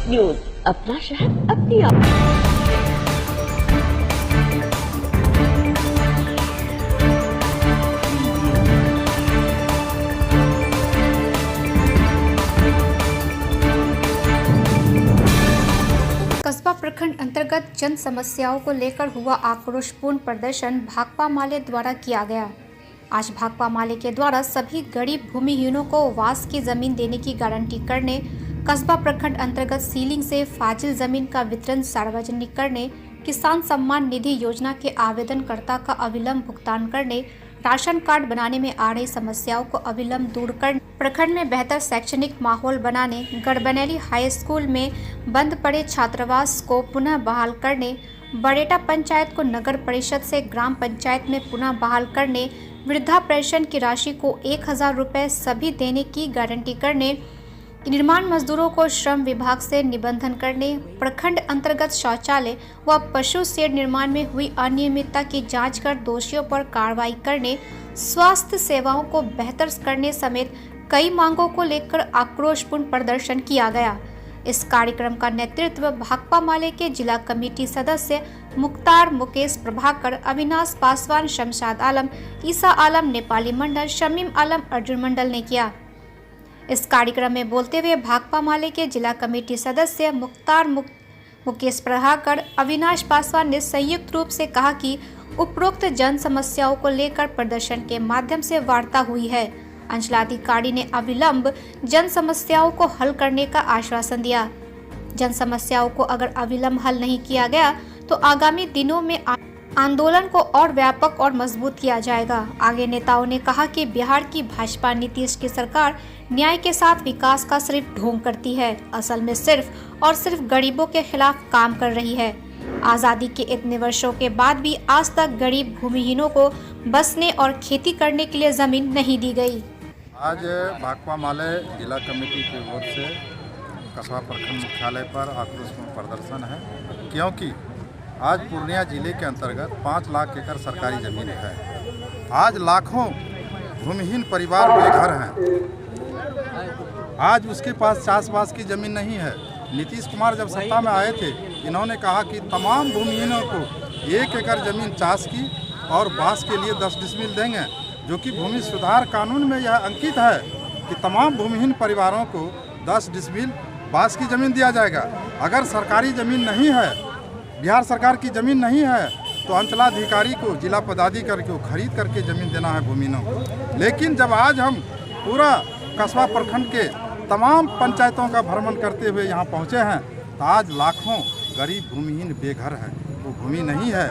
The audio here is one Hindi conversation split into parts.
न्यूज, अपना शहर अपनी आवाज़। कस्बा प्रखंड अंतर्गत जन समस्याओं को लेकर हुआ आक्रोशपूर्ण प्रदर्शन भाकपा माले द्वारा किया गया। आज भाकपा माले के द्वारा सभी गरीब भूमिहीनों को वास की जमीन देने की गारंटी करने, कस्बा प्रखंड अंतर्गत सीलिंग से फाजिल जमीन का वितरण सार्वजनिक करने, किसान सम्मान निधि योजना के आवेदनकर्ता का अविलंब भुगतान करने, राशन कार्ड बनाने में आ रही समस्याओं को अविलंब दूर करने, प्रखंड में बेहतर शैक्षणिक माहौल बनाने, गढ़बनैली हाई स्कूल में बंद पड़े छात्रावास को पुनः बहाल करने, बड़ेटा पंचायत को नगर परिषद से ग्राम पंचायत में पुनः बहाल करने, वृद्धा पेंशन की राशि को 1000 रुपये सभी देने की गारंटी करने, निर्माण मजदूरों को श्रम विभाग से निबंधन करने, प्रखंड अंतर्गत शौचालय व पशु शेड निर्माण में हुई अनियमितता की जांच कर दोषियों पर कार्रवाई करने, स्वास्थ्य सेवाओं को बेहतर करने समेत कई मांगों को लेकर आक्रोशपूर्ण प्रदर्शन किया गया। इस कार्यक्रम का नेतृत्व भाकपा माले के जिला कमेटी सदस्य मुख्तार, मुकेश, प्रभाकर, अविनाश पासवान, शमशाद आलम, ईसा आलम, नेपाली मंडल, शमीम आलम, अर्जुन मंडल ने किया। इस कार्यक्रम में बोलते हुए भाकपा माले के जिला कमेटी सदस्य मुख्तार, मुकेश, प्रभाकर, अविनाश पासवान ने संयुक्त रूप से कहा कि उपरोक्त जन समस्याओं को लेकर प्रदर्शन के माध्यम से वार्ता हुई है। अंचलाधिकारी ने अविलंब जन समस्याओं को हल करने का आश्वासन दिया। जन समस्याओं को अगर अविलंब हल नहीं किया गया तो आगामी दिनों में आंदोलन को और व्यापक और मजबूत किया जाएगा। आगे नेताओं ने कहा कि बिहार की भाजपा नीतीश की सरकार न्याय के साथ विकास का सिर्फ ढोंग करती है, असल में सिर्फ और सिर्फ गरीबों के खिलाफ काम कर रही है। आज़ादी के इतने वर्षों के बाद भी आज तक गरीब भूमिहीनों को बसने और खेती करने के लिए जमीन नहीं दी गई। आज भाकपा माले जिला कमेटी की ओर से कस्बा प्रखंड मुख्यालय पर आक्रोशपूर्ण प्रदर्शन है, क्योंकि आज पूर्णिया जिले के अंतर्गत 5 लाख एकड़ सरकारी ज़मीन है। आज लाखों भूमिहीन परिवार बेघर हैं। आज उसके पास चासबास की ज़मीन नहीं है। नीतीश कुमार जब सत्ता में आए थे, इन्होंने कहा कि तमाम भूमिहीनों को 1 एकड़ ज़मीन चास की और बांस के लिए 10 डिसमिल देंगे, जो कि भूमि सुधार कानून में यह अंकित है कि तमाम भूमिहीन परिवारों को 10 डिसमिल बांस की ज़मीन दिया जाएगा। अगर सरकारी ज़मीन नहीं है, बिहार सरकार की ज़मीन नहीं है, तो अंचलाधिकारी को, जिला पदाधिकारी को खरीद करके ज़मीन देना है भूमिहीनों को। लेकिन जब आज हम पूरा कस्बा प्रखंड के तमाम पंचायतों का भ्रमण करते हुए यहाँ पहुँचे हैं, तो आज लाखों गरीब भूमिहीन बेघर हैं, वो भूमि नहीं है।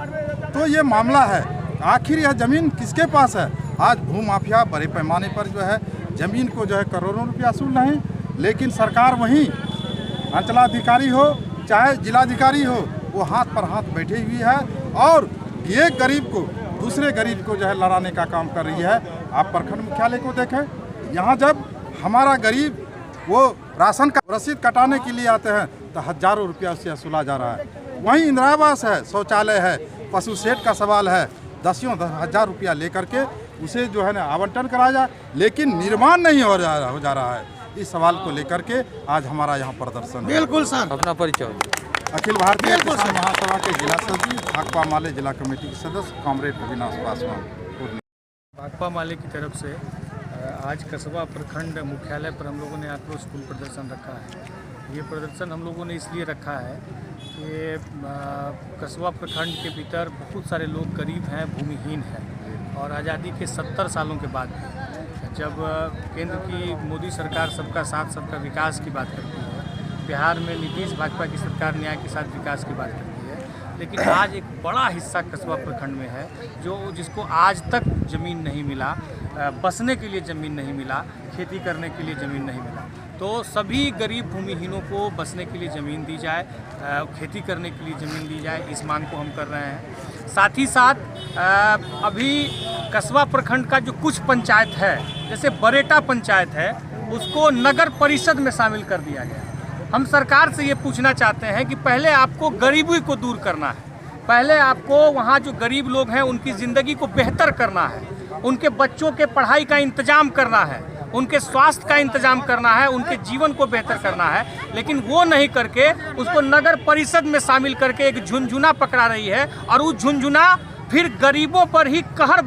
तो ये मामला है, आखिर यह ज़मीन किसके पास है? आज भूमाफिया बड़े पैमाने पर जो है ज़मीन को जो है करोड़ों रुपया वसूल रहे हैं, लेकिन सरकार वहीं अंचलाधिकारी हो चाहे जिलाधिकारी हो, वो हाथ पर हाथ बैठी हुई है और एक गरीब को दूसरे गरीब को जो है लड़ाने का काम कर रही है। आप प्रखंड मुख्यालय को देखें, यहाँ जब हमारा गरीब वो राशन का रसीद कटाने के लिए आते हैं तो हज़ारों रुपया उससे वसूला जा रहा है। वहीं इंदिरा आवास है, शौचालय है, पशु शेड का सवाल है, 10,000 रुपया लेकर के उसे जो है ना आवंटन कराया जाए, लेकिन निर्माण नहीं हो जा रहा है। इस सवाल को लेकर के आज हमारा यहाँ प्रदर्शन। बिल्कुल सर, अपना परिचय। अखिल भारतीय किसान महासभा के जिला सचिव, भाकपा माले जिला कमेटी के सदस्य कॉमरेड अविनाश पासवान। भाकपा माले की तरफ से आज कस्बा प्रखंड मुख्यालय पर हम लोगों ने आक्रोशपूर्ण प्रदर्शन रखा है। ये प्रदर्शन हम लोगों ने इसलिए रखा है कि कस्बा प्रखंड के भीतर बहुत सारे लोग गरीब हैं, भूमिहीन हैं, और आज़ादी के 70 सालों के बाद जब केंद्र की मोदी सरकार सबका साथ सबका विकास की बात करती है, बिहार में नीतीश भाजपा की सरकार न्याय के साथ विकास की बात करती है, लेकिन आज एक बड़ा हिस्सा कस्बा प्रखंड में है जिसको आज तक ज़मीन नहीं मिला, बसने के लिए ज़मीन नहीं मिला, खेती करने के लिए ज़मीन नहीं मिला। तो सभी गरीब भूमिहीनों को बसने के लिए ज़मीन दी जाए, खेती करने के लिए ज़मीन दी जाए, इस मांग को हम कर रहे हैं। साथ ही साथ अभी कस्बा प्रखंड का जो कुछ पंचायत है, जैसे बड़ेटा पंचायत है, उसको नगर परिषद में शामिल कर दिया गया। हम सरकार से ये पूछना चाहते हैं कि पहले आपको गरीबी को दूर करना है, पहले आपको वहाँ जो गरीब लोग हैं उनकी ज़िंदगी को बेहतर करना है, उनके बच्चों के पढ़ाई का इंतजाम करना है, उनके स्वास्थ्य का इंतजाम करना है, उनके जीवन को बेहतर करना है, लेकिन वो नहीं करके उसको नगर परिषद में शामिल करके एक झुनझुना पकड़ा रही है और वो झुनझुना फिर गरीबों पर ही कहर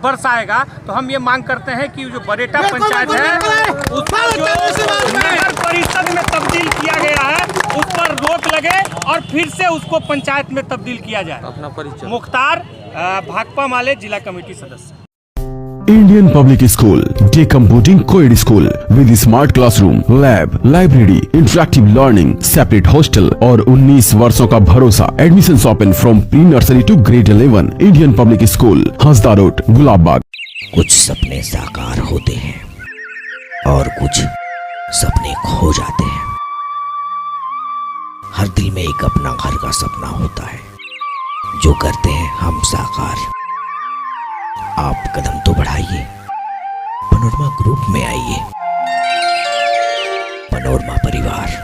बरसाएगा। तो हम ये मांग करते हैं कि जो बरेटा पंचायत है उसको जो नगर परिषद में तब्दील किया गया है उस पर रोक लगे और फिर से उसको पंचायत में तब्दील किया जाए। अपना परिचय। मुख्तार, भाकपा माले जिला कमेटी सदस्य। Indian Public School, Day Computing Co-ed School with smart classroom, lab, library, interactive learning, separate hostel और 19 वर्षों का भरोसा। Admissions open from pre-nursery to grade 11. Indian Public School, Hansda road, Gulabbagh. कुछ सपने साकार होते हैं और कुछ सपने खो जाते हैं। हर दिल में एक अपना घर का सपना होता है जो करते हैं हम साकार। आप कदम तो बढ़ाइए, पनोरमा ग्रुप में आइए। पनोरमा परिवार।